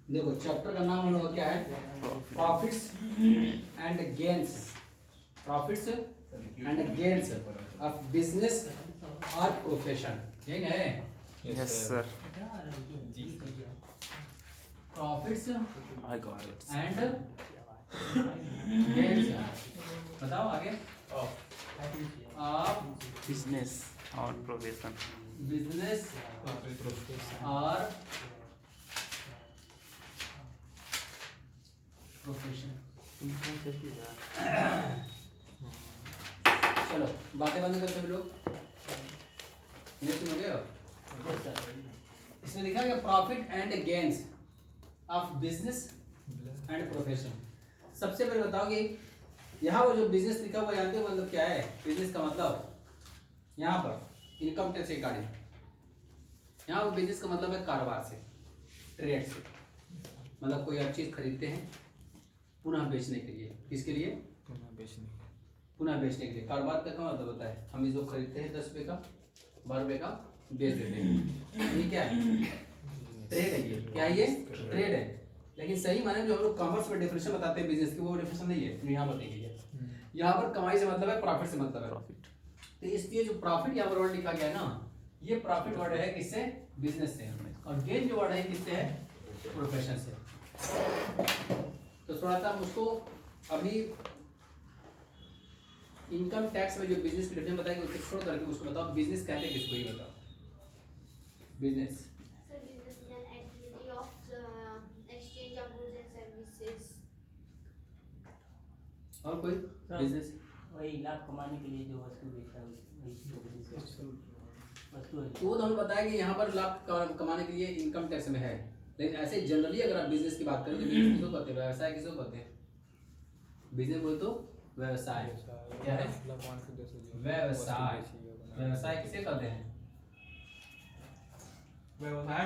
देखो चैप्टर का नाम हम लोग का क्या है, profits and gains, profits and gains of business और प्रोफेशन, यही ना है? Yes sir. Profits I got it. And gains, बताओ आगे। ऑफ बिजनेस और प्रोफेशन। बिजनेस और प्रोफेशन। चलो बातें बंद करते हैं लोग, ये सुनोगे? इसमें लिखा है profit and gains of business and profession. सबसे पहले बताओ कि यहाँ वो जो बिजनेस लिखा हुआ जानते हो मतलब क्या है? बिजनेस का मतलब यहाँ पर इनकम टैक्स रिगार्डिंग, यहाँ वो बिजनेस का मतलब है कारोबार से, ट्रेड से, मतलब कोई आप चीज खरीदते हैं पुनः बेचने के लिए। किसके लिए? पुनः बेचने के लिए। कारोबार का क्या मतलब होता है? हम इसको खरीदते हैं 10 रुपये का, 12 रुपये का बेच देते हैं, ये क्या है? ट्रेड है। ये क्या है? ये ट्रेड है। लेकिन सही माने जो हम लोग कॉमर्स में डेफिनेशन बताते हैं बिजनेस की, वो डेफिनेशन नहीं है जो यहाँ बताई गई है। यहाँ पर कमाई से मतलब है, प्रॉफिट से मतलब है। तो इसलिए जो प्रॉफिट यहाँ पर वर्ड लिखा गया है ना, ये प्रॉफिट वर्ड है किससे? बिजनेस से। और गेन जो वर्ड है किससे है? प्रोफेशन से। तो थोड़ा सा हम उसको अभी इनकम टैक्स में जो बिजनेस की डिफिनेशन बताएंगे उसको छोड़ करके उसको बताओ बिजनेस कहते हैं किसको, ये बताओ। बिजनेस और कोई बिजनेस वही लाभ कमाने के लिए जो वस्तु बेचता है वस्तु है। तो हम बताया कि यहाँ पर लाभ कमाने के लिए इनकम टैक्स में है। लेकिन ऐसे जनरली अगर आप बिजनेस की बात करें तो बिजनेस किसको कहते हैं? व्यवसाय किसको कहते हैं? बिजनेस बोले तो व्यवसाय क्या है? व्यवसाय। व्यवसाय किसे कहते हैं? व्यवसाय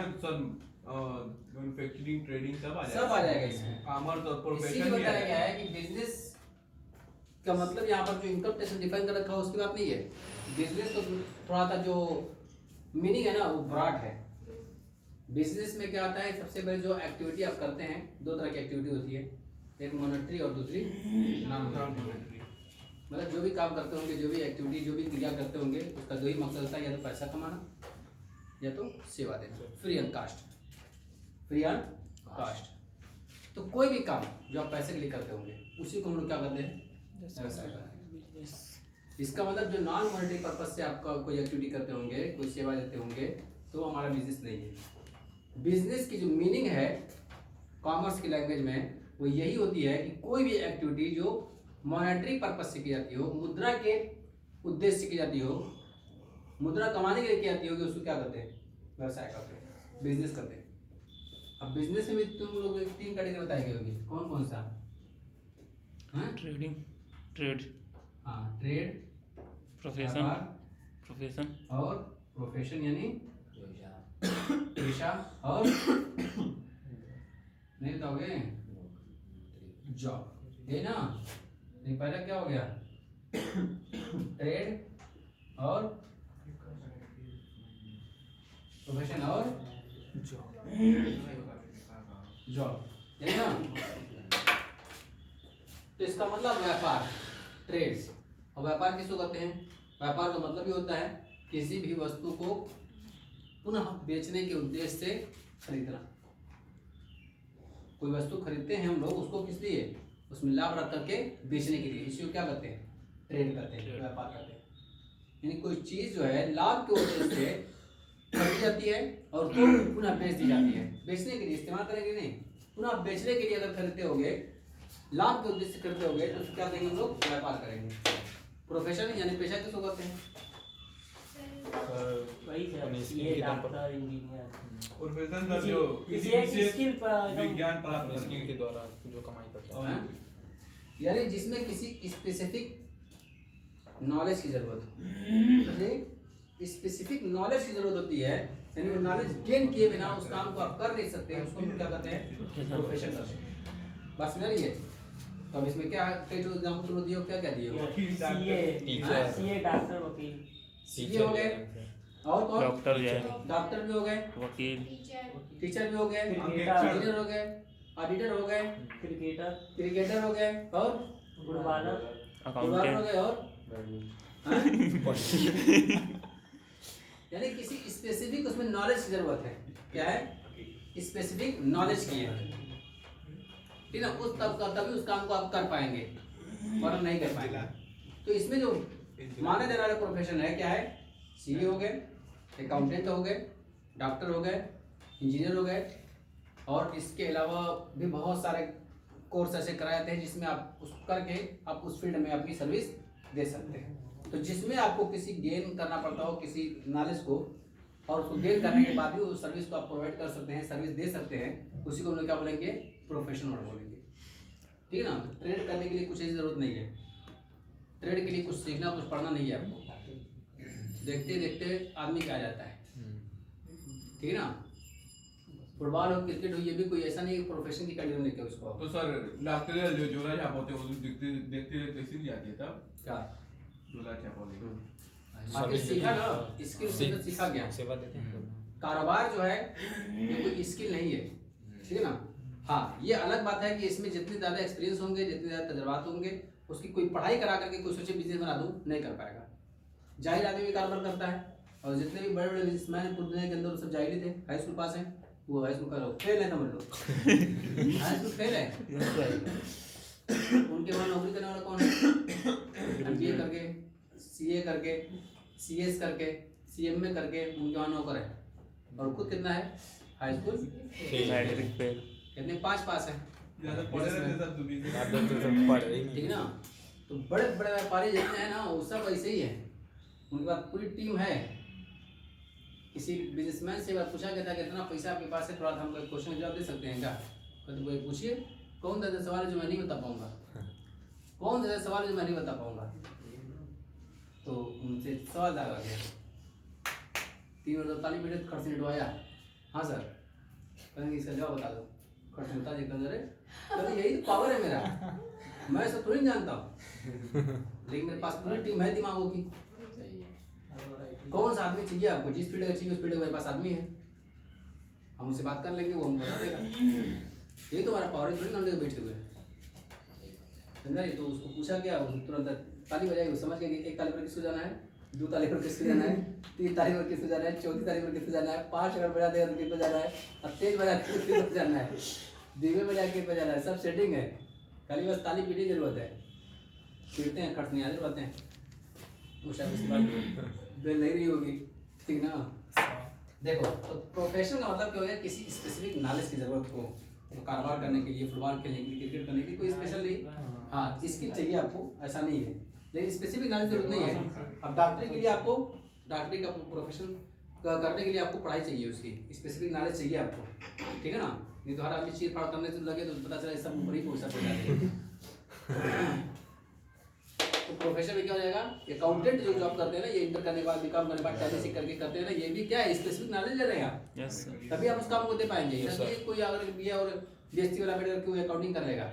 मैन्युफैक्चरिंग ट्रेडिंग सब आ जाएगा इसमें। कॉमर्स और इसीलिए प्रोफेशन भी बताया गया है कि बिजनेस का मतलब यहाँ पर जो इनकम टैक्स डिफाइन कर रखा है उसकी बात नहीं है। बिजनेस तो थोड़ा सा जो मीनिंग है ना वो ब्रॉड है। बिजनेस में क्या आता है? सबसे पहले जो एक्टिविटी आप करते हैं, दो तरह की एक्टिविटी होती है, एक मॉनेटरी और दूसरी नॉन मॉनेटरी। मतलब जो भी काम करते होंगे, जो भी एक्टिविटी, जो भी क्रिया करते होंगे, उसका दो ही मकसद होता है, या तो पैसा कमाना या तो सेवा देना, free and cost. Free and cost. तो कोई भी काम जो आप पैसे के लिए करते होंगे उसी को हम लोग क्या करते हैं? व्यवसाय करते हैं। इसका मतलब जो नॉन मॉनेटरी पर्पज से आपका कोई एक्टिविटी करते होंगे, कोई सेवा देते होंगे, तो हमारा बिजनेस नहीं है। बिजनेस की जो मीनिंग है कॉमर्स की लैंग्वेज में वो यही होती है कि कोई भी एक्टिविटी जो मॉनेटरी पर्पज से की जाती हो, मुद्रा के उद्देश्य से की जाती हो, मुद्रा कमाने के लिए की जाती होगी, उसको क्या करते हैं? व्यवसाय करते हैं, बिजनेस करते हैं। अब बिजनेस में भी तुम लोग 3 कैटेगरी बताई गई होगी, कौन कौन सा? ट्रेडिंग, ट्रेड, हाँ, ट्रेड, प्रोफेशन, प्रोफेशन और प्रोफेशन यानी पेशा, और नहीं बताओगे? जॉब, ये ना? नहीं, पहले क्या हो गया? ट्रेड और प्रोफेशन और जॉब, है ना? तो इसका मतलब व्यापार, ट्रेड्स। और व्यापार किसको कहते हैं? व्यापार का मतलब ये होता है किसी भी वस्तु को पुनः बेचने के उद्देश्य से खरीदना। कोई वस्तु खरीदते हैं हम लोग, उसको किस लिए? उसमें लाभ रख करके बेचने के लिए, इसी को क्या करते हैं? ट्रेड करते हैं, व्यापार करते हैं। यानी कोई चीज जो है लाभ के उद्देश्य से खरीदी जाती है और उसको पुनः बेच दी जाती है। बेचने के लिए इस्तेमाल करेंगे नहीं, पुनः बेचने के लिए अगर खरीदते होंगे, लाभ के उद्देश्य से खरीदते होंगे, तो उसको क्या करेंगे हम लोग? व्यापार करेंगे। प्रोफेशन यानी पेशा किसको कहते हैं? वही ये डॉक्टर, इंजीनियर, प्रोफेशन का जो किसी स्किल पर विज्ञान प्राप्त करने के द्वारा जो कमाई करता है, यानी जिसमें किसी स्पेसिफिक नॉलेज की जरूरत हो, स्पेसिफिक नॉलेज की जरूरत होती है, यानी वो नॉलेज गेन किए बिना उस काम को आप कर नहीं सकते, उसको हम क्या कहते हैं? प्रोफेशन करते हैं। बस समझ रही है? तो अब इसमें क्या कई जो एग्जांपल दिए हो, क्या क्या दिए हो? सीए, डॉक्टर, वकील, सीए हो गए, और कौन? डॉक्टर जो है, डॉक्टर भी हो गए, वकील, टीचर भी हो गए, क्रिकेटर इंजीनियर हो गए, ऑडिटर हो गए, क्रिकेटर क्रिकेटर हो गए, और फुटबॉलर फुटबॉलर हो अकाउंटेंट, गए, और हाँ? यानी किसी स्पेसिफिक उसमें नॉलेज की जरूरत है। क्या है? स्पेसिफिक नॉलेज की है, ठीक है। उस तभी उस काम को आप कर पाएंगे, वरना नहीं कर पाएंगे। तो इसमें जो माने जाने वाले प्रोफेशन है क्या है? सीए हो गए, अकाउंटेंट हो गए, डॉक्टर हो गए, इंजीनियर हो गए, और इसके अलावा भी बहुत सारे कोर्स ऐसे कराए जाते हैं जिसमें आप उस करके आप उस फील्ड में अपनी सर्विस दे सकते हैं। तो जिसमें आपको किसी गेन करना पड़ता हो किसी नॉलेज को, और उसको गेन करने के बाद भी उस सर्विस को आप प्रोवाइड कर सकते हैं, सर्विस दे सकते हैं, उसी को हम लोग क्या बोलेंगे? प्रोफेशनल बोलेंगे, ठीक है ना। ट्रेड करने के लिए कुछ ऐसी जरूरत नहीं है, ट्रेड के लिए कुछ सीखना कुछ पढ़ना नहीं है आपको, देखते देखते आदमी क्या जाता है, ठीक है ना। फुटबॉल हो, क्रिकेट हो, ये भी कोई ऐसा नहीं प्रोफेशन की कैटेगरी नहीं है उसको। तो सर डॉक्टर जो जोला छाप होते हैं वो देखते देखते कैसे नहीं आती है तब क्या जोला छाप होते आखिर सीखा ना, स्किल से तो सीखा गया। सेवा देते हैं। कारोबार जो है ये कोई स्किल नहीं है, ठीक है ना। हाँ, ये अलग बात है कि इसमें जितने ज़्यादा एक्सपीरियंस होंगे, जितने ज़्यादा तजुर्बात होंगे, उसकी कोई पढ़ाई करा करके कोई सोचे बिजनेस बना दूँ, नहीं कर पाएगा। जाहिर आदमी भी कारोबार करता है, और जितने भी बड़े बड़े बिजनेसमैन पूरी दुनिया के अंदर वो सब जाहिर ही थे, हाई स्कूल पास हैं। वो हाई स्कूल का फेल है, समझ लो हाई स्कूल फेल है। उनके वहाँ नौकरी करने वाला कौन है? MBA करके, CA करके, CS करके, CMA करके उनके वहाँ नौकर है, और खुद कितना है? हाई स्कूल मैट्रिक फेल, कितने? 5 पास है, ज्यादा पढ़े रहते सर तू भी ठीक है ना। तो बड़े बड़े व्यापारी जितने हैं ना वो सब ऐसे ही है, उनके पास पूरी टीम है। किसी बिजनेसमैन से बात पूछा गया था कि इतना पैसा आपके पास है, थोड़ा सा हमको एक क्वेश्चन जवाब दे सकते हैं क्या? तो कोई पूछिए, कौन सा सवाल है जो मैं नहीं बता पाऊंगा, कौन सा सवाल है जो मैं नहीं बता पाऊंगा। तो उनसे सवाल आ गया, 3 मिनट खर्च निटवाया, हाँ सर, कहेंगे इसका जवाब बता दो, खर्च बता दी, कहें यही तो पावर है मेरा, मैं सब थोड़ी जानता हूँ, लेकिन मेरे पास पूरी टीम है दिमागों की। कौन सा आदमी चाहिए आपको, जिस फील्ड का चाहिए उस फील्ड का मेरे पास आदमी है, हम उससे बात कर लेंगे, वो हम बता देगा। ये तो हमारा पावर है, थोड़ी ना बैठे हुए समझा। तो उसको पूछा गया, तुरंत ताली बजाई, वो समझ गया कि 1 ताली पर किसको जाना है, 2 ताली पर किसको जाना है, 3 ताली पर किसको जाना है, 4थी ताली पर किसको जाना है, 5 अगर बजा देगा तो किसको जाना है, और तेज बजा के किसको जाना है, धीमे बजा के किसको जाना है, सब सेटिंग है, खाली बस ताली पीने की जरूरत है। पीटते हैं, खर्च नहीं आते रहते हैं, वो शायद उसके बाद बेल नहीं रही होगी, ठीक ना। देखो, तो प्रोफेशन का मतलब क्या हो गया? किसी स्पेसिफिक नॉलेज की जरूरत हो, तो कारोबार करने के लिए, फुटबॉल खेलने के लिए, क्रिकेट करने के लिए कोई स्पेशल नहीं, हाँ स्किल चाहिए आपको, ऐसा नहीं है, लेकिन स्पेसिफिक नॉलेज जरूरत नहीं है। अब डॉक्टरी के लिए आपको, डॉक्टरी का प्रोफेशन करने के लिए आपको पढ़ाई चाहिए, उसकी स्पेसिफिक नॉलेज चाहिए आपको, ठीक है ना। नहीं तो हर आदमी चीर फाड़ करने से लगे तो पता चला सब ऊपर ही पहुंच जाते। तो प्रोफेशन में क्या हो जाएगा? अकाउंटेंट जो जॉब करते हैं ना, ये इंटर करने के बाद, बीकॉम करने के बाद, टैली सीख करके करते हैं ना, ये भी क्या है? स्पेसिफिक नॉलेज ले रहे हैं आप, यस सर, तभी आप उस काम को दे पाएंगे। ये कोई अगर BA और BSc वाला बैठ करके वो अकाउंटिंग कर लेगा,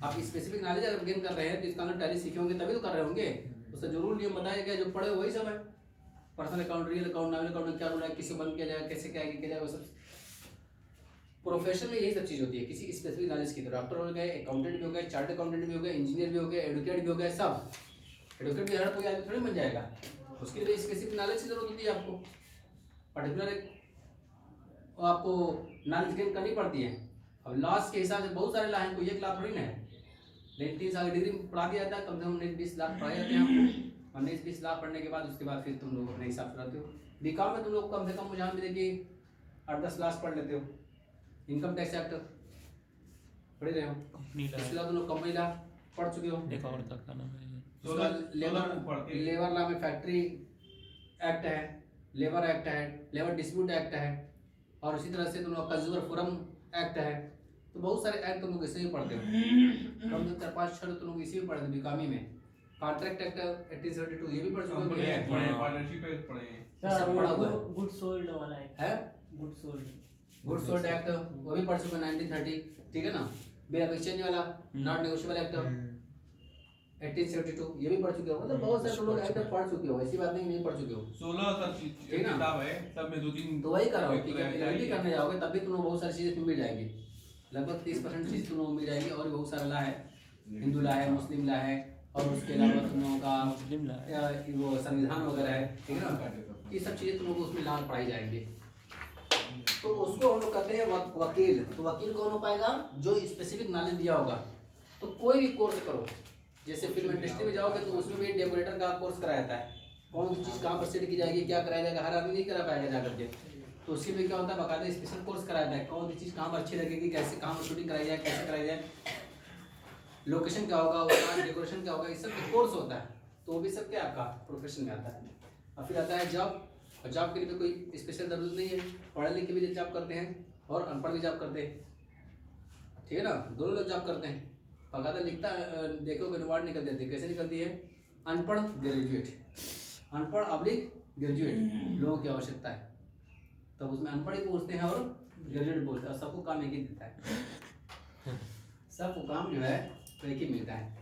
आप स्पेसिफिक नॉलेज अगर गेन कर रहे हैं तो इसका अंदर टैली सीखे होंगे तभी तो कर रहे होंगे। उसका जरूर नियम बताया गया, जो पढ़े वही सब है। Personal account, real account, nominal account में क्या बोला है, किसे बंद किया जाएगा, कैसे क्या किया जाएगा, वो सब प्रोफेशन में यही सब चीज़ होती है, किसी स्पेसिफिक नॉलेज की। तो डॉक्टर हो गए, अकाउंटेंट भी हो गए, चार्ट अकाउंटेंट भी हो गए, इंजीनियर भी हो गए, एडवोकेट भी हो गए, सब। एडवोकेट भी हर कोई आदमी थोड़ी बन जाएगा, उसके लिए स्पेसिफिक नॉलेज की जरूरत होती है आपको, पर्टिकुलर एक आपको नॉलेज गेन करनी पड़ती है। अब लॉस के हिसाब से बहुत सारे ला हैं, कोई 1 लाख थोड़ी ना है, लेकिन 3 साल की डिग्री पढ़ा दिया जाता है, कम से कम 19-20 लाख पढ़ाए जाते हैं आपको, और 19-20 लाख पढ़ने के बाद उसके बाद फिर तुम लोग अपने हिसाब से रहते हो। बीकॉम में तुम लोग कम से कम मुझे भी देखिए 8-10 लाख पढ़ लेते हो, इनकम टैक्स एक्ट पढ़ रहे हो, कंपनी इसके अलावा तुम लोग कंपनी ला पढ़ चुके हो, एक और तक का नाम है, लेबर लॉ में फैक्ट्री एक्ट है, लेबर एक्ट है, लेबर डिस्प्यूट एक्ट है, और उसी तरह से तुम लोग कंज्यूमर फोरम एक्ट है। तो बहुत सारे एक्ट तुम लोग इसे भी पढ़ते हो, कम से 4-5-6 तुम लोग इसी में पढ़ते हो बीकॉमी में। कॉन्ट्रैक्ट एक्ट 1872 ये भी पढ़ चुके हो, पार्टनरशिप पे पढ़े हैं, सब पढ़ा हुआ है। गुड सोल्ड वाला है good sold, good sold act वो भी पढ़ चुके हो 1930, ठीक है ना। बिल ऑफ एक्सचेंज वाला नॉट नेगोशिएबल एक्ट 1872 ये भी पढ़ चुके हो, मतलब बहुत सारे लोग अभी तक पढ़ चुके हो, ऐसी बात नहीं पढ़ चुके हो। 16 तक ठीक है ना? किताब है, सब में 2-3 तो वही कर रहा हूँ कि जब एलएलबी करने जाओगे तब भी तुम लोग बहुत सारी चीजें मिल जाएंगी, लगभग 30% चीज तुम लोग मिल जाएगी, और भी बहुत सारा ला है, हिंदू ला है, मुस्लिम ला है, और उसके अलावा तुम लोगों का मुस्लिम ला है। वो संविधान वगैरह है, ठीक है ना, ये सब चीजें तुम लोग को उसमें ला पढ़ाई जाएंगी। तो उसको हम लोग कहते हैं वकील। तो वकील कौन हो पाएगा? जो स्पेसिफिक नॉलेज दिया होगा। तो कोई भी कोर्स करो, जैसे फिल्म इंडस्ट्री में जाओगे तो उसमें भी डेकोरेटर का कोर्स कराया जाता है, कौन सी चीज़ कहाँ पर सेट की जाएगी, क्या कराया जाएगा, हर आदमी नहीं करा पाएगा जा करके, तो उसके में क्या होता है, बाकायदा स्पेशल कोर्स कराया जाता है, कौन सी चीज़ कहाँ पर अच्छी लगेगी, कैसे कहाँ पर शूटिंग कराई जाए, कैसे कराई जाए, लोकेशन क्या होगा, उसका डेकोरेशन क्या होगा, ये सब कोर्स होता है। तो वो भी सब क्या आपका प्रोफेशन में आता है। और फिर आता है जॉब, और जॉब के लिए तो कोई स्पेशल जरूरत नहीं है, पढ़े लिखे भी जॉब करते हैं और अनपढ़ भी जॉब करते हैं, ठीक है ना, दोनों लोग जॉब करते हैं। बाकायदा लिखता देखोगे रिवार्ड निकल देती है, कैसे निकलती है? अनपढ़ ग्रेजुएट, अनपढ़ अब्लिक ग्रेजुएट लोगों की आवश्यकता है, तब उसमें अनपढ़ ही पूछते हैं और ग्रेजुएट बोलते हैं, और सबको काम एक ही देता है, सबको काम जो है तो एक ही मिलता है।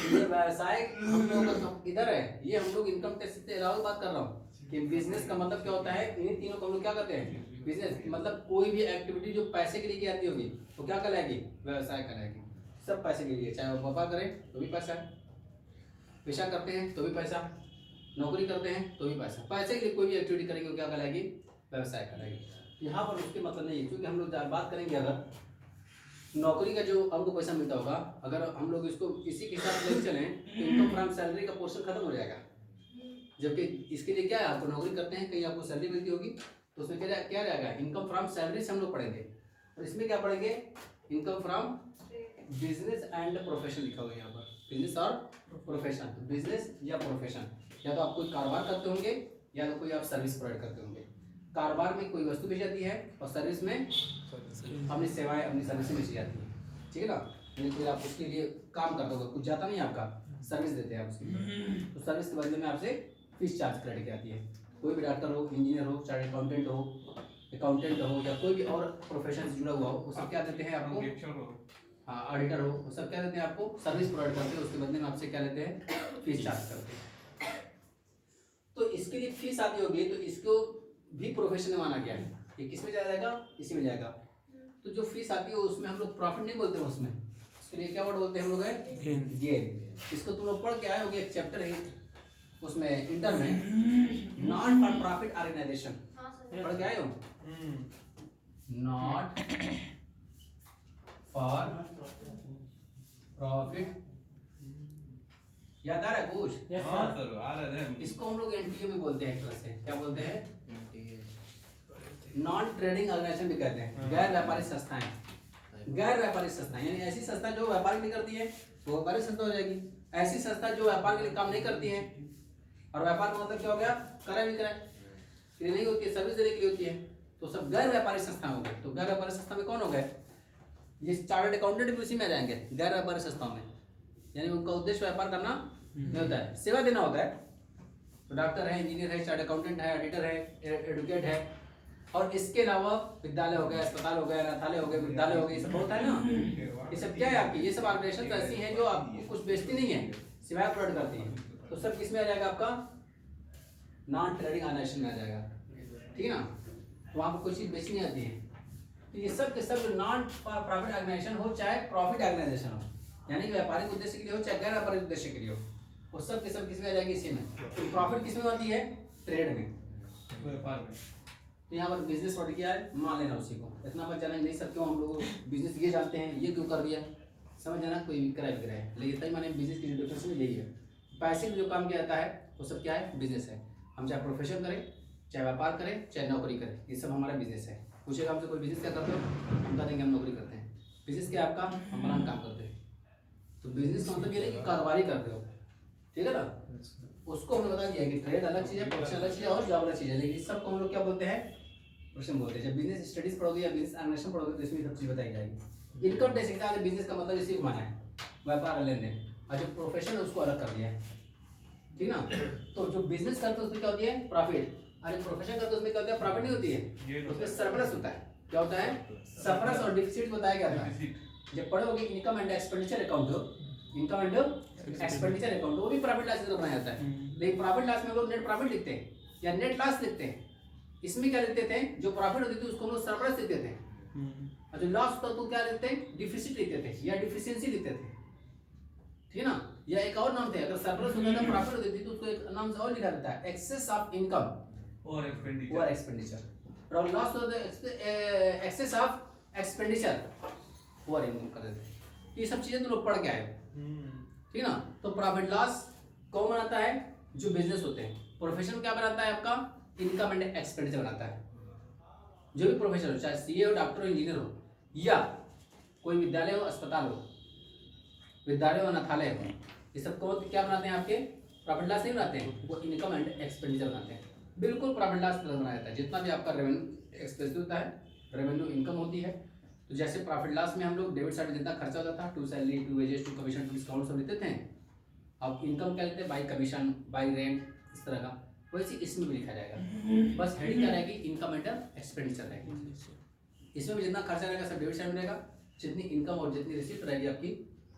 ये व्यवसाय हम लोग का इधर है, ये हम लोग इनकम टैक्स से अलावा बात कर रहा हूँ कि बिजनेस का मतलब क्या होता है, इन्हीं तीनों को हम लोग क्या कहते हैं? बिजनेस मतलब कोई भी एक्टिविटी जो पैसे के लिए की जाती होगी तो क्या कहलाएगी? व्यवसाय कहलाएगी। सब पैसे के लिए, चाहे वो व्यापार करें तो भी पैसा है, पेशा करते हैं तो भी पैसा, नौकरी करते हैं तो भी पैसा, पैसे के लिए कोई भी एक्टिविटी करेंगे वो क्या कहलाएगी? व्यवसाय कहलाएगी। यहाँ पर उसके मतलब नहीं है, क्योंकि हम लोग बात करेंगे अगर नौकरी का जो हमको पैसा मिलता होगा, अगर हम लोग इसको इसी के हिसाब से चलें तो इनकम फ्रॉम सैलरी का पोर्शन खत्म हो जाएगा। जबकि इसके लिए क्या है, आपको नौकरी करते हैं, कहीं आपको सैलरी मिलती होगी तो उसमें क्या रहेगा? इनकम फ्रॉम सैलरी से हम लोग पढ़ेंगे, और इसमें क्या पढ़ेंगे? Income from business and profession लिखा हुआ है यहाँ पर, बिजनेस और प्रोफेशन। बिजनेस या प्रोफेशन, या तो आप कोई कारोबार करते होंगे या तो कोई आप सर्विस प्रोवाइड करते होंगे। कारोबार में कोई वस्तु बेची जाती है और सर्विस में अपनी सेवाएं अपनी सर्विस में बेची जाती है, ठीक है ना। फिर आप उसके लिए काम करते हो, कुछ जाता नहीं आपका, सर्विस देते हैं आप उसकी, तो सर्विस के बदले में आपसे फीस चार्ज करके आती है। कोई भी डॉक्टर हो, इंजीनियर हो, चाहे अकाउंटेंट हो या कोई भी और प्रोफेशन से जुड़ा हुआ हो, वो सब क्या देते हैं आपको? हाँ, ऑडिटर हो, वो सब क्या देते हैं आपको? सर्विस प्रोवाइड करते हैं, उसके बदले में आपसे क्या लेते हैं? फीस चार्ज करते हैं। तो इसके लिए फीस आती होगी तो इसको भी प्रोफेशन में माना गया है। ये किस में जाएगा? इसी में जाएगा। तो जो फीस आती है उसमें हम लोग प्रॉफिट नहीं बोलते हैं, उसमें उसके लिए क्या वर्ड बोलते हैं हम लोग? है गेन। इसको तुम लोग पढ़ के आए होगे, एक चैप्टर है उसमें इंटर में, नॉट फॉर प्रॉफिट ऑर्गेनाइजेशन, पढ़ के आए हो? नॉट फॉर प्रॉफिट, याद आ रहा है कुछ? हाँ सर, आ रहा है। इसको हम लोग एनटीओ भी बोलते हैं, एक तरह से क्या बोलते हैं? नॉन ट्रेडिंग ऑर्गेनाइजेशन भी कहते हैं, गैर व्यापारिक संस्थाएं। गैर व्यापारिक संस्थाएं यानी ऐसी संस्था जो व्यापार नहीं करती है वो व्यापारिक संस्था हो जाएगी। ऐसी संस्था जो व्यापार के लिए काम नहीं करती है, और व्यापार का मतलब क्या हो गया? क्रय विक्रय के लिए नहीं होती है, सर्विस देने के लिए होती है, तो सब गैर व्यापारिक संस्था हो गए। तो गैर व्यापारिक संस्था में कौन हो गए? ये चार्टर्ड अकाउंटेंट भी उसी में आ जाएंगे, गैर व्यापारिक संस्थाओं में, यानी उनका उद्देश्य व्यापार करना नहीं होता है, सेवा देना होता है। तो डॉक्टर है, इंजीनियर है, चार्टर्ड अकाउंटेंट है, ऑडिटर है, एडवोकेट है, और इसके अलावा विद्यालय हो गया, अस्पताल हो गया, अनाथालय हो गया, विद्यालय हो गया, ये सब होता है ना। ये सब क्या है आपकी? ये सब ऑर्गेनाइजेशन ऐसी हैं जो आपको कुछ बेचती नहीं है, सिवाय प्रोवाइड करती है। तो सब किसमें आ जाएगा आपका? नॉन ट्रेडिंग ऑर्गेनाइजेशन में आ जाएगा, ठीक है ना। तो वहाँ पर कोई चीज़ बेचनी आती है। तो ये सब के सब नॉन प्रॉफिट ऑर्गेनाइजेशन हो चाहे प्रॉफिट ऑर्गेनाइजेशन हो, यानी कि व्यापारिक उद्देश्य के लिए हो चाहे गैर व्यापारिक उद्देश्य के लिए हो, वो सब के सब किसमें आ जाएगी? इसी में। तो प्रॉफिट किसमें होती है? ट्रेड में, व्यापार में। तो यहाँ पर बिजनेस वर्ड क्या है? मान लेना उसी को, इतना बात जाना नहीं सब क्यों हम लोग बिजनेस ये जानते हैं, ये क्यों कर दिया, समझ जाना कोई भी क्रय विक्रय है, लेकिन सही माने बिजनेस की डेफिनेशन यही है। पैसे में जो काम किया जाता है वो सब क्या है? बिजनेस है। हम चाहे प्रोफेशन करें, चाहे व्यापार करें, चाहे नौकरी करें, ये सब हमारा बिजनेस है। पूछेगा हमसे कोई बिजनेस क्या करते हो, हम बता देंगे हम नौकरी करते हैं। बिजनेस क्या है आपका? हम फलाना काम करते हैं। तो बिजनेस का मतलब ये नहीं कि कारोबारी करते हो, ठीक है ना। उसको हमने बता दिया कि ट्रेड अलग चीज़ है, प्रोफेशन अलग चीज़ है, और जॉब अलग चीज़ है, लेकिन सबको हम लोग क्या बोलते हैं? प्रोफेशन बोलते हैं। जब बिजनेस स्टडीज पढ़ोगे या बिजनेस एडमिनिस्ट्रेशन पढ़ोगे तो इसमें सब चीज़ बताई जाएगी। इनकम टैक्स का बिजनेस का मतलब इसी को माना है, व्यापार लेन देन, और जो प्रोफेशन है उसको अलग कर दिया है, ठीक ना। तो जो बिजनेस करते हैं उसमें क्या होती है? प्रॉफिट। अरे प्रोफेशन करते हैं उसमें क्या होता है? प्रॉफिट नहीं होती है, उसमें सरप्लस होता है। क्या होता है? सरप्लस और डिफिसिट बताया गया था। जब पढ़ोगे income and expenditure account, income and expenditure account, वो भी प्रॉफिट लॉस की तरह बनाया जाता है। लेकिन प्रॉफिट लॉस में हम लोग नेट प्रॉफिट लिखते हैं या नेट लॉस लिखते हैं। इसमें क्या लिखते थे, जो प्रॉफिट होती थी उसको हम लोग सरप्लस लिखते थे, और जो लॉस होता तो क्या लिखते हैं, डिफिसिट लिखते थे या डिफिशियंसी लिखते थे, ठीक है ना। या एक और नाम थे, अगर सरप्लस होता था प्रॉफिट होती थी तो उसको एक नाम से और लिखा जाता है, एक्सेस ऑफ इनकम और एक्सपेंडिचर। और लॉस होता है एक्सेस ऑफ एक्सपेंडिचर और इनकम कर देते हैं। ये सब चीजें तो लोग पढ़ के आए, ठीक है ना। तो प्रॉफिट लॉस कौन बनाता है, जो बिजनेस होते हैं। प्रोफेशन क्या बनाता है आपका, इनकम एंड एक्सपेंडिचर बनाता है। जो भी प्रोफेशन हो, चाहे सीए हो, डॉक्टर हो, इंजीनियर हो, या कोई विद्यालय हो, अस्पताल हो, विद्यालय हो, अनाथालय हो, ये सब को क्या बनाते हैं, आपके प्रॉफिट लॉस नहीं बनाते हैं, वो इनकम एंड एक्सपेंडिचर बनाते हैं। बिल्कुल प्रॉफिट लॉस तरह बनाया जाता है। जितना भी आपका रेवेन्यू एक्सपेंस होता है, रेवेन्यू इनकम होती है, तो जैसे प्रॉफिट लॉस में हम लोग डेबिट साइड में जितना खर्चा होता था, to salary, to wages, to commission, to discount सब लेते थे। अब इनकम क्या लेते हैं, बाई कमीशन, बाई रेंट, इस तरह का। वैसे इसमें भी लिखा जाएगा, बस हेडिंग क्या रहेगी, इनकम एंड एक्सपेंडिचर रहेगी। इसमें भी जितना खर्चा रहेगा सब डेबिट साइड में रहेगा, जितनी इनकम और जितनी रिसिप्ट रहेगी आपकी,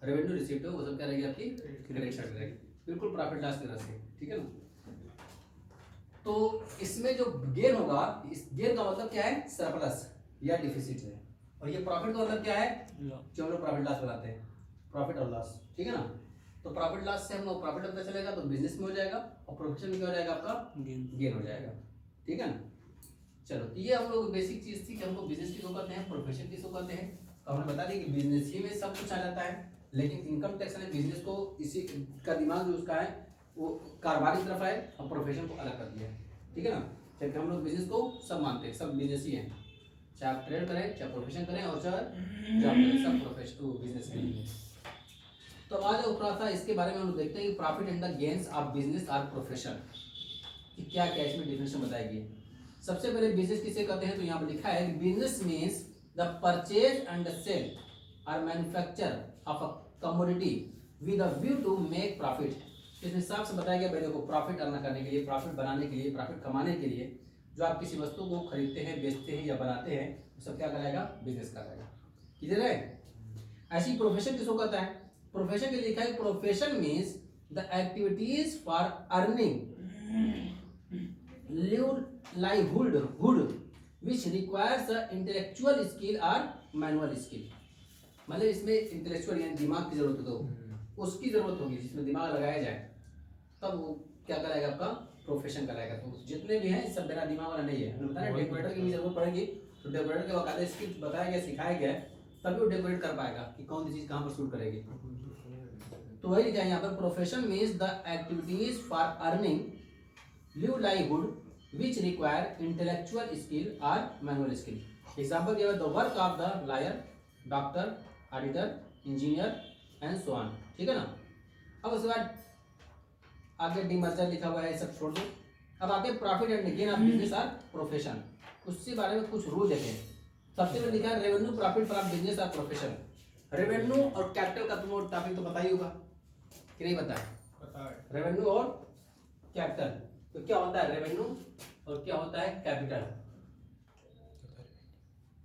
रेवेन्यू रिसिप्ट है, वो सब क्या रहेगी आपकी, क्रेडिट साइड में रहेगी। बिल्कुल प्रॉफिट लॉस की तरह से, ठीक है ना। तो इसमें जो गेन होगा, इस गेन का मतलब क्या है, सरप्लस या डिफिसिट है। और ये प्रॉफिट का मतलब क्या है, जो हम लोग प्रॉफिट लॉस बनाते हैं, प्रॉफिट और लॉस, ठीक है ना। तो प्रॉफिट लॉस से हम लोग प्रॉफिट पता चलेगा तो बिजनेस में हो जाएगा, और प्रोफेशन में क्या हो जाएगा, आपका गेन हो जाएगा, ठीक है ना। चलो, तो ये हम लोग बेसिक चीज थी कि हमको बिजनेस किसको कहते हैं, प्रोफेशन किसको कहते हैं। तो हमने बता दिया कि बिजनेस ही में सब कुछ आ जाता है, लेकिन इनकम टैक्स ने बिजनेस को इसी का दिमाग जो उसका है वो कारोबार की तरफ है, और प्रोफेशन को अलग कर दिया है, ठीक है ना। जबकि हम लोग बिजनेस को सब मानते हैं, सब बिजनेस ही है, चाहे आप ट्रेड करें, चाहे प्रोफेशन करें, और चाहे जॉब करें, सब प्रोफेशन बिजनेस के लिए। तो आज थोड़ा सा इसके बारे में हम लोग देखते हैं कि profit and the gains of business और प्रोफेशन कि क्या क्या इसमें डिफिनेशन बताएगी। सबसे पहले बिजनेस किसे कहते हैं, तो यहाँ पर लिखा है business means the purchase and sale और manufacture of a commodity with a view to make profit. इस हिसाब से बताया गया मेरे को, प्रॉफिट अर्न करने के लिए, प्रॉफिट बनाने के लिए, प्रॉफिट कमाने के लिए जो आप किसी वस्तु को खरीदते हैं, बेचते हैं या बनाते हैं, वो सब क्या कहलाएगा, बिजनेस कहलाएगा। किधर है। ऐसी प्रोफेशन किसको कहता है, प्रोफेशन के लिए लिखा है profession means the activities for earning livelihood which requires a intellectual skill or manual skill। मतलब इसमें इंटेलेक्चुअल यानी दिमाग की जरूरत हो, उसकी जरूरत होगी, जिसमें दिमाग लगाया जाए, तब वो क्या कराएगा, आपका प्रोफेशन कराएगा। तो जितने भी हैं सब मेरा दिमाग वाला नहीं है। हमने बताया डेकोरेटर की भी जरूरत पड़ेगी, तो डेकोरेटर के वकाले स्किल बताया गया, सिखाया गया, तभी वो डेकोरेट कर पाएगा कि कौन सी चीज कहाँ पर शूट करेगी। तो वही लिखा है यहाँ पर, profession means the activities for earning livelihood which require intellectual skill or manual skill। Example given the work of the lawyer, doctor, auditor, engineer and so on, ठीक है ना। अब उसके बाद आगे डीमर्जर लिखा हुआ है, ये सब छोड़ दो। अब आगे profit and gain of business और प्रोफेशन, उसके बारे में कुछ रूल देखें। सबसे पहले लिखा है रेवेन्यू प्रॉफिट फ्रॉम बिजनेस और प्रोफेशन। रेवेन्यू और कैपिटल का तुमको टॉपिक तो पता ही होगा कि नहीं पता है, रेवेन्यू और कैपिटल। तो क्या होता है रेवेन्यू और क्या होता है capital,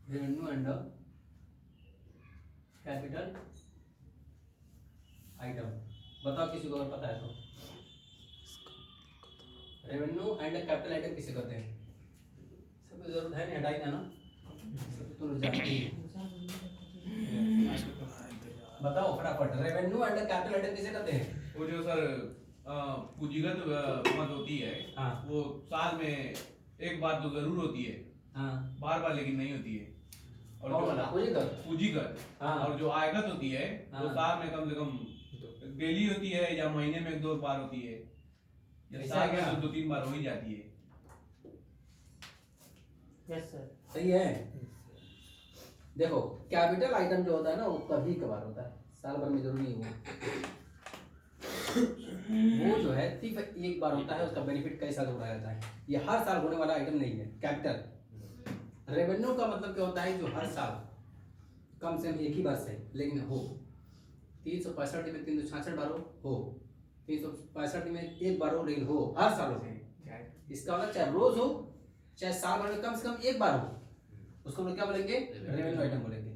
revenue and capital item. बताओ किसी को अगर पता है तो। रेवेन्यू एंड कैपिटल आइटम किसे कहते हैं, सबको जरूरत है नहीं, हटाई ना, सब तो जानती है। बताओ फटाफट, रेवेन्यू एंड कैपिटल आइटम किसे कहते हैं। वो जो सर पूंजीगत मद होती है, हाँ। वो साल में एक बार तो जरूर होती है, हाँ। बार बार लेकिन नहीं होती है। और कौन वाला? पूंजीगत, हाँ। और जो आयगत होती है, वो हाँ। साल में कम से कम डेली होती है या महीने में 1-2 बार होती है, या ऐसा साल क्या? में 2-3 बार हो ही जाती है। Yes sir. सही है। देखो कैपिटल आइटम जो होता है ना, वो कभी कभार होता है, साल भर में जरूरी नहीं हुआ। वो जो है सिर्फ एक बार होता है, उसका बेनिफिट कई साल उठाया जाता है, ये हर साल होने वाला आइटम नहीं है कैपिटल। रेवेन्यू का मतलब क्या होता है, जो हर साल कम से कम एक ही बार से लेकिन हो, 365 में 366 बार हो, 365 में एक बार हो, लेकिन हो हर साल हो। इसका मतलब चाहे रोज हो चाहे साल भर में कम से कम एक बार हो, उसको हम लोग क्या बोलेंगे, रेवेन्यू आइटम बोलेंगे।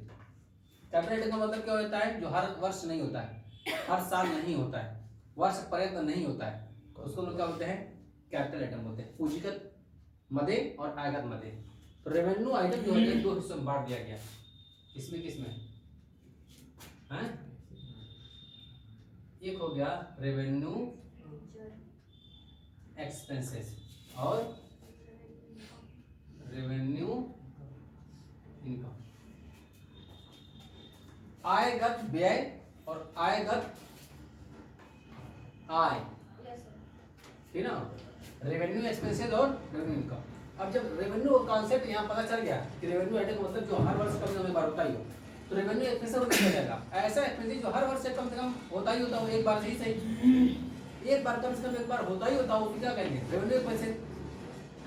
कैपिटल आइटम का मतलब क्या होता है? जो हर वर्ष नहीं होता है, हर साल नहीं होता है, वर्ष पर्यंत नहीं होता है, उसको लोग क्या बोलते हैं? कैपिटल आइटम बोलते हैं। पूंजीगत मदे और आयगत मदे। तो रेवेन्यू आइटम जो है दो हिस्सों में बांट दिया गया। किसमें किसमें हैं? एक हो गया रेवेन्यू एक्सपेंसेस और रेवेन्यू इनकम। आयगत व्यय और आयगत आय, ठीक ना? रेवेन्यू एक्सपेंसेस और रेवेन्यू इनकम। अब जब रेवेन्यू कॉन्सेप्ट यहाँ पता चल गया कि रेवेन्यू आइटम मतलब जो हर वर्ष कम से कम एक बार होता ही हो, तो रेवेन्यू एक्सपेंसेस हो जाएगा ऐसा एक्सपेंसेस जो हर वर्ष से कम होता ही होता हो, एक बार सही एक बार कम से कम एक बार होता ही होता हो, तो क्या कहेंगे? Revenue expenses.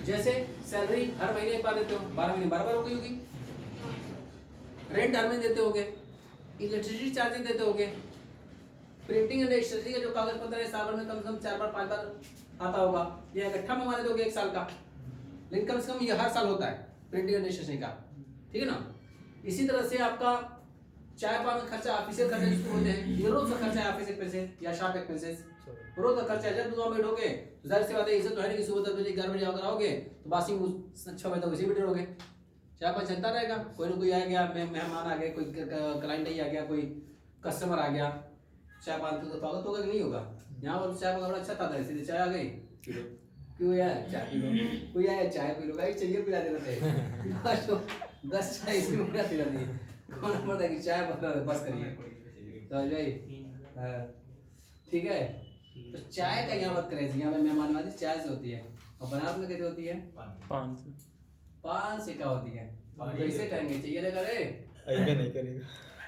जैसे सैलरी हर महीने एक बार देते हो, 12 महीने 12 बार हो गई होगी। रेंट हर महीने देते होगे, इलेक्ट्रिसिटी चार्जेस देते होगे, प्रिंटिंग एंड स्टेशनरी का जो कागज पत्र है साल में कम से कम 4 बार 5 बार आता होगा, ये इकट्ठा मंगवा दोगे एक साल का, लेकिन कम से कम ये हर साल होता है प्रिंटिंग एंड स्टेशनरी का, ठीक है ना? इसी तरह से आपका चाय पान का खर्चा, ऑफिशियल खर्चा जिसको बोलते हैं, ये रोज का खर्चा है, ऑफिस एक्सपेंसेस या शॉप एक्सपेंसेस, रोज का खर्चा है। जब दुआ में ढोगे तो जाहिर सी बात है, इसे तो है नहीं कि सुबह 10 बजे 11 बजे आकर आओगे तो बासी 6 बजे तक उसी में रहोगे। चाय पान चलता रहेगा, कोई ना कोई आ गया, मेहमान आ गए, कोई क्लाइंट ही आ गया, कोई कस्टमर आ गया, चाय पान तो स्वागत होगा कि नहीं होगा? यहाँ पर चाय पान बड़ा अच्छा था, इसलिए चाय आ गई, क्यों यार चाय पी लो, कोई आया चाय पी लो, भाई चाहिए पिला देना थे 10 चाय इसमें पिला दी, कौन पता कि चाय बता बस करिए तो भाई, ठीक है? तो चाय का यहाँ बात करें, यहाँ पे मेहमानवाजी चाय से होती है और बनारस में कैसे होती है? पान से क्या होती है? कैसे कहेंगे? चाहिए लेकर ऐसे नहीं करेगा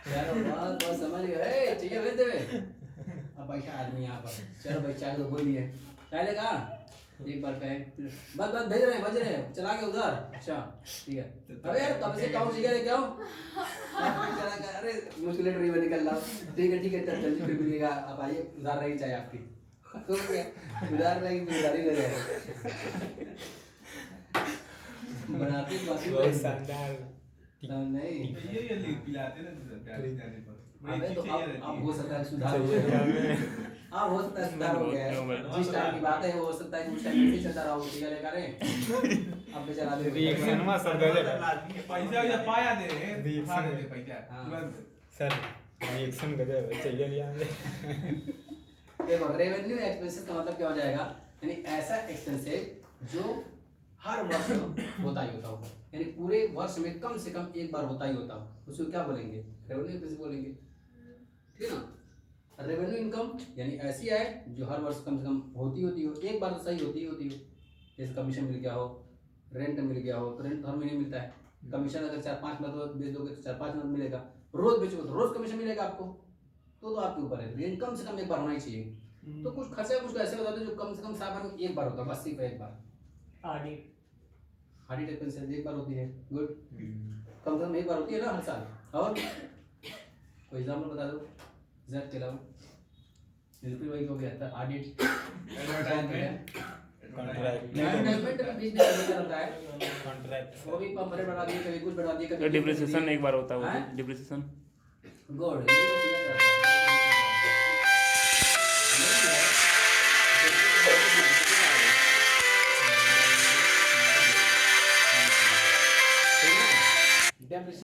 चलो बात बहुत समझ गए, चाहिए भेज देवे। अब पैसा आदमी यहाँ पर, चलो भाई चाय तो बोल दिए, चाय लेगा एक बार कहे बस भेज रहे हैं, बज रहे हैं, चला के उधर। अच्छा ठीक है, अरे यार कब से कहूँ चाहिए लेके आओ, अरे मुश्किल ड्राइवर निकल रहा, ठीक है जल्दी फिर मिलेगा, अब आइए उधार रही चाय आपकी, उधार रहेगी उधारी ले जाएगा बनाते बहुत शानदार नहीं। ये पिलाते ना जाने पर। अबे तो अब हो सकता है सुधार हो गया, हाँ हो सकता है सुधार हो गया है, जिस टाइम की बात है हो सकता है कि उस टाइम नहीं चलता रहा हो, ठीक है लेकर अब बेचारा रिएक्शन में सब गलत पैसा जब पाया दे पैसा तुरंत सर रिएक्शन गजब है, चाहिए लिया देखो रेवेन्यू एक्सपेंसेस का मतलब क्या हो जाएगा? यानी ऐसा एक्सपेंसेस जो हर वर्ष होता ही होता हो, यानी पूरे वर्ष में कम से कम एक बार होता ही होता हो, उसको क्या बोलेंगे? रेवेन्यू एक्सपेंसेस बोलेंगे, ठीक है ना? रेवेन्यू इनकम यानी ऐसी आय जो हर वर्ष कम से कम होती हो, एक बार तो सही होती हो, जैसे कमीशन मिल गया हो, रेंट मिल गया हो, तो रेंट हर महीने मिलता है, कमीशन अगर 4-5 महीने बेच दोगे तो 4-5 महीने मिलेगा, रोज बेचोगे तो रोज कमीशन मिलेगा आपको, तो आपके ऊपर है, लेकिन कम से कम एक बार होना ही चाहिए। तो कुछ खर्चा कुछ ऐसे बता दो जो कम से कम साल में एक बार होता है, बस सिर्फ एक बार। ऑडिट एक्सपेंसेस एक बार होती है, गुड, कम से कम एक बार होती है ना हर साल। और कोई एग्जाम्पल बता दो जेड के अलावा, बिल्कुल वही हो गया था ऑडिट, एडवर्टाइजमेंट एडवर्टाइजमेंट में बीच में क्या होता है? कॉन्ट्रैक्ट वो भी पंप रेट बढ़ा दिए, कभी कुछ बढ़ा दिए, तो कभी डिप्रिसिएशन एक बार होता है, हैं? डिप्रिसिएशन गुड, ये बस ये रहता है।